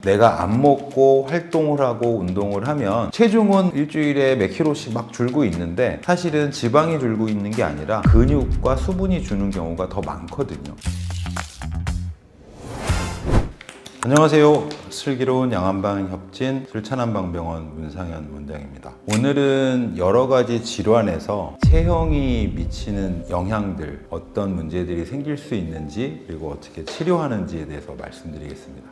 내가 안 먹고 활동을 하고 운동을 하면 체중은 일주일에 몇 킬로씩 막 줄고 있는데 사실은 지방이 줄고 있는 게 아니라 근육과 수분이 주는 경우가 더 많거든요. 안녕하세요. 슬기로운 양한방 협진 술찬한방병원 문상현 원장입니다. 오늘은 여러 가지 질환에서 체형이 미치는 영향들, 어떤 문제들이 생길 수 있는지, 그리고 어떻게 치료하는지에 대해서 말씀드리겠습니다.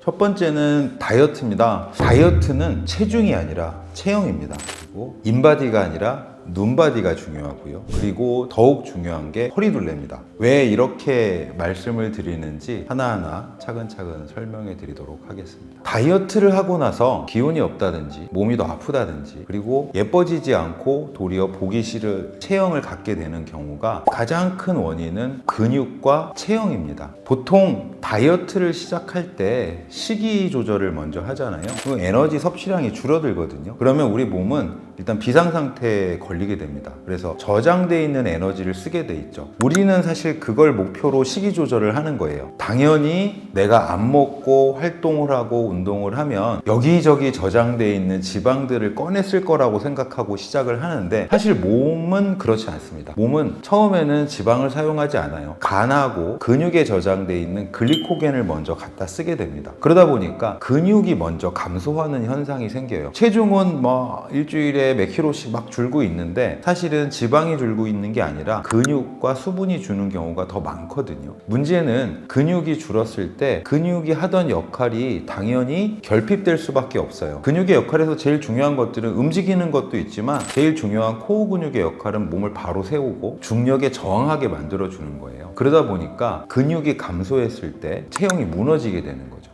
첫 번째는 다이어트입니다. 다이어트는 체중이 아니라 체형입니다. 그리고 인바디가 아니라 눈바디가 중요하고요. 그리고 더욱 중요한 게 허리둘레입니다. 왜 이렇게 말씀을 드리는지 하나하나 차근차근 설명해 드리도록 하겠습니다. 다이어트를 하고 나서 기운이 없다든지 몸이 더 아프다든지 그리고 예뻐지지 않고 도리어 보기 싫은 체형을 갖게 되는 경우가 가장 큰 원인은 근육과 체형입니다. 보통 다이어트를 시작할 때 식이 조절을 먼저 하잖아요. 그럼 에너지 섭취량이 줄어들거든요. 그러면 우리 몸은 일단 비상 상태에 걸리게 됩니다. 그래서 저장되어 있는 에너지를 쓰게 돼 있죠. 우리는 사실 그걸 목표로 식이 조절을 하는 거예요. 당연히 내가 안 먹고 활동을 하고 운동을 하면 여기저기 저장되어 있는 지방들을 꺼냈을 거라고 생각하고 시작을 하는데 사실 몸은 그렇지 않습니다. 몸은 처음에는 지방을 사용하지 않아요. 간하고 근육에 저장되어 있는 글리코겐을 먼저 갖다 쓰게 됩니다. 그러다 보니까 근육이 먼저 감소하는 현상이 생겨요. 체중은 일주일에 몇 킬로씩 막 줄고 있는데 사실은 지방이 줄고 있는 게 아니라 근육과 수분이 주는 경우가 더 많거든요. 문제는 근육이 줄었을 때 근육이 하던 역할이 당연히 결핍될 수밖에 없어요. 근육의 역할에서 제일 중요한 것들은 움직이는 것도 있지만 제일 중요한 코어 근육의 역할은 몸을 바로 세우고 중력에 저항하게 만들어주는 거예요. 그러다 보니까 근육이 감소했을 때 체형이 무너지게 되는 거죠.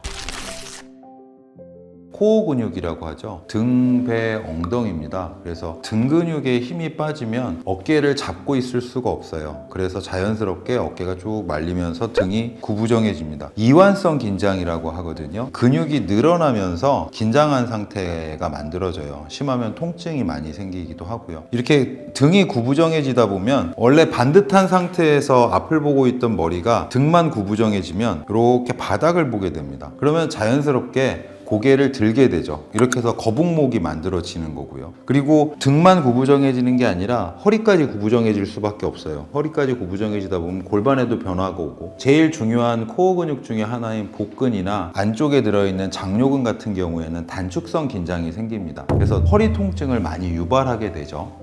코어 근육이라고 하죠. 등, 배, 엉덩이입니다. 그래서 등 근육에 힘이 빠지면 어깨를 잡고 있을 수가 없어요. 그래서 자연스럽게 어깨가 쭉 말리면서 등이 구부정해집니다. 이완성 긴장이라고 하거든요. 근육이 늘어나면서 긴장한 상태가 만들어져요. 심하면 통증이 많이 생기기도 하고요. 이렇게 등이 구부정해지다 보면 원래 반듯한 상태에서 앞을 보고 있던 머리가 등만 구부정해지면 이렇게 바닥을 보게 됩니다. 그러면 자연스럽게 고개를 들게 되죠. 이렇게 해서 거북목이 만들어지는 거고요. 그리고 등만 구부정해지는 게 아니라 허리까지 구부정해질 수밖에 없어요. 허리까지 구부정해지다 보면 골반에도 변화가 오고 제일 중요한 코어 근육 중에 하나인 복근이나 안쪽에 들어있는 장요근 같은 경우에는 단축성 긴장이 생깁니다. 그래서 허리 통증을 많이 유발하게 되죠.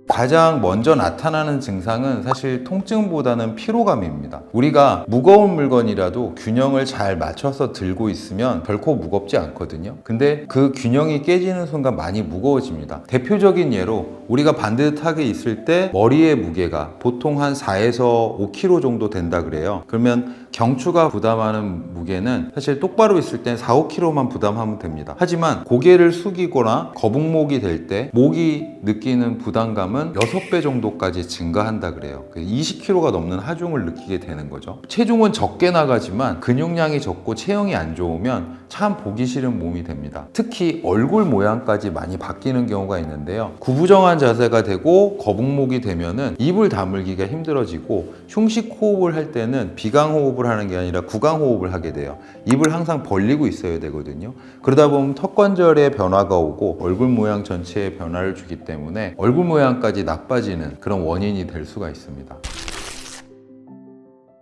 가장 먼저 나타나는 증상은 사실 통증보다는 피로감입니다. 우리가 무거운 물건이라도 균형을 잘 맞춰서 들고 있으면 결코 무겁지 않거든요. 근데 그 균형이 깨지는 순간 많이 무거워집니다. 대표적인 예로 우리가 반듯하게 있을 때 머리의 무게가 보통 한 4에서 5kg 정도 된다 그래요. 그러면 경추가 부담하는 무게는 사실 똑바로 있을 땐 4, 5kg만 부담하면 됩니다. 하지만 고개를 숙이거나 거북목이 될 때 목이 느끼는 부담감은 6배 정도까지 증가한다 그래요. 20kg가 넘는 하중을 느끼게 되는 거죠. 체중은 적게 나가지만 근육량이 적고 체형이 안 좋으면 참 보기 싫은 몸이 됩니다. 특히 얼굴 모양까지 많이 바뀌는 경우가 있는데요. 구부정한 자세가 되고 거북목이 되면은 입을 다물기가 힘들어지고 흉식 호흡을 할 때는 비강 호흡을 하는 게 아니라 구강 호흡을 하게 돼요. 입을 항상 벌리고 있어야 되거든요. 그러다 보면 턱관절에 변화가 오고 얼굴 모양 전체에 변화를 주기 때문에 얼굴 모양까지 나빠지는 그런 원인이 될 수가 있습니다.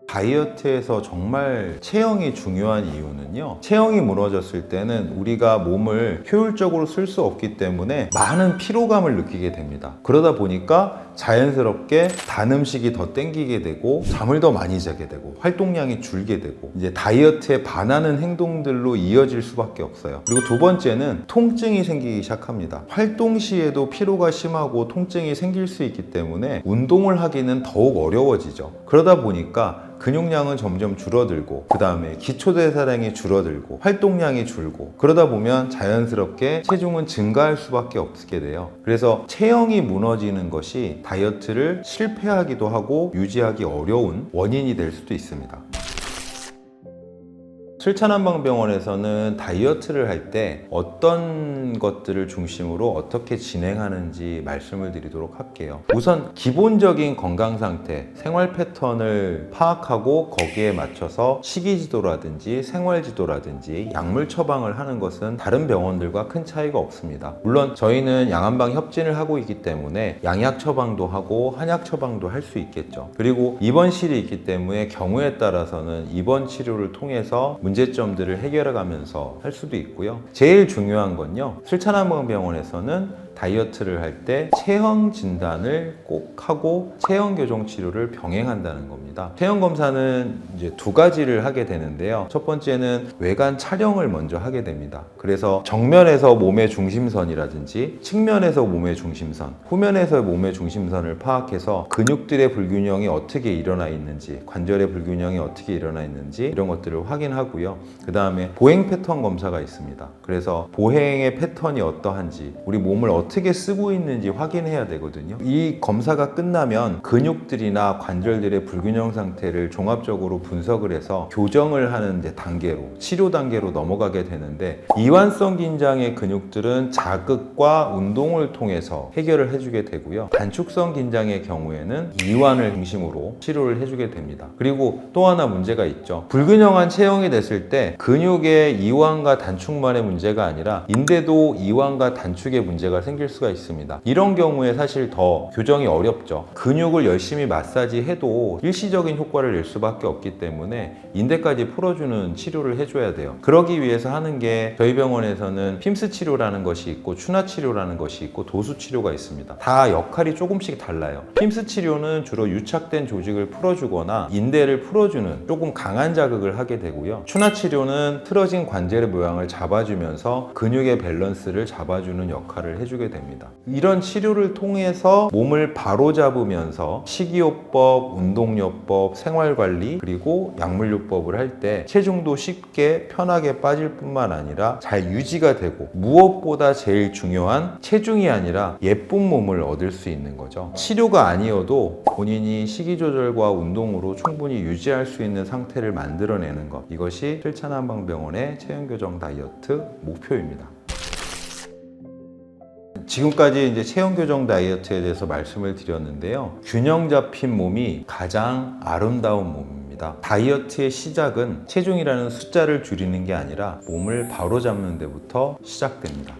다이어트에서 정말 체형이 중요한 이유는요, 체형이 무너졌을 때는 우리가 몸을 효율적으로 쓸 수 없기 때문에 많은 피로감을 느끼게 됩니다. 그러다 보니까 자연스럽게 단 음식이 더 땡기게 되고 잠을 더 많이 자게 되고 활동량이 줄게 되고 이제 다이어트에 반하는 행동들로 이어질 수밖에 없어요. 그리고 두 번째는 통증이 생기기 시작합니다. 활동 시에도 피로가 심하고 통증이 생길 수 있기 때문에 운동을 하기는 더욱 어려워지죠. 그러다 보니까 근육량은 점점 줄어들고 그 다음에 기초대사량이 줄어들고 활동량이 줄고 그러다 보면 자연스럽게 체중은 증가할 수밖에 없게 돼요. 그래서 체형이 무너지는 것이 다이어트를 실패하기도 하고 유지하기 어려운 원인이 될 수도 있습니다. 슬찬한방병원에서는 다이어트를 할 때 어떤 것들을 중심으로 어떻게 진행하는지 말씀을 드리도록 할게요. 우선 기본적인 건강 상태, 생활 패턴을 파악하고 거기에 맞춰서 식이지도라든지 생활지도라든지 약물 처방을 하는 것은 다른 병원들과 큰 차이가 없습니다. 물론 저희는 양한방 협진을 하고 있기 때문에 양약 처방도 하고 한약 처방도 할 수 있겠죠. 그리고 입원실이 있기 때문에 경우에 따라서는 입원 치료를 통해서 문제점들을 해결해 가면서 할 수도 있고요. 제일 중요한 건요, 슬찬한방병원에서는 다이어트를 할 때 체형 진단을 꼭 하고 체형 교정 치료를 병행한다는 겁니다. 체형 검사는 이제 두 가지를 하게 되는데요. 첫 번째는 외관 촬영을 먼저 하게 됩니다. 그래서 정면에서 몸의 중심선이라든지 측면에서 몸의 중심선, 후면에서 몸의 중심선을 파악해서 근육들의 불균형이 어떻게 일어나 있는지, 관절의 불균형이 어떻게 일어나 있는지 이런 것들을 확인하고요. 그 다음에 보행 패턴 검사가 있습니다. 그래서 보행의 패턴이 어떠한지, 우리 몸을 어떻게 쓰고 있는지 확인해야 되거든요. 이 검사가 끝나면 근육들이나 관절들의 불균형 상태를 종합적으로 분석을 해서 교정을 하는 단계로, 치료 단계로 넘어가게 되는데, 이완성 긴장의 근육들은 자극과 운동을 통해서 해결을 해주게 되고요. 단축성 긴장의 경우에는 이완을 중심으로 치료를 해주게 됩니다. 그리고 또 하나 문제가 있죠. 불균형한 체형이 됐을 때 근육의 이완과 단축만의 문제가 아니라 인대도 이완과 단축의 문제가 생길 수가 있습니다. 이런 경우에 사실 더 교정이 어렵죠. 근육을 열심히 마사지해도 일시적인 효과를 낼 수밖에 없기 때문에 인대까지 풀어주는 치료를 해줘야 돼요. 그러기 위해서 하는 게, 저희 병원에서는 핌스 치료라는 것이 있고 추나 치료라는 것이 있고 도수 치료가 있습니다. 다 역할이 조금씩 달라요. 핌스 치료는 주로 유착된 조직을 풀어주거나 인대를 풀어주는 조금 강한 자극을 하게 되고요. 추나 치료는 틀어진 관절의 모양을 잡아주면서 근육의 밸런스를 잡아주는 역할을 해주게 됩니다. 이런 치료를 통해서 몸을 바로잡으면서 식이요법, 운동요법, 생활관리, 그리고 약물요법을 할 때 체중도 쉽게 편하게 빠질 뿐만 아니라 잘 유지가 되고, 무엇보다 제일 중요한 체중이 아니라 예쁜 몸을 얻을 수 있는 거죠. 치료가 아니어도 본인이 식이조절과 운동으로 충분히 유지할 수 있는 상태를 만들어내는 것, 이것이 슬찬한방병원의 체형교정 다이어트 목표입니다. 지금까지 이제 체형 교정 다이어트에 대해서 말씀을 드렸는데요. 균형 잡힌 몸이 가장 아름다운 몸입니다. 다이어트의 시작은 체중이라는 숫자를 줄이는 게 아니라 몸을 바로잡는 데부터 시작됩니다.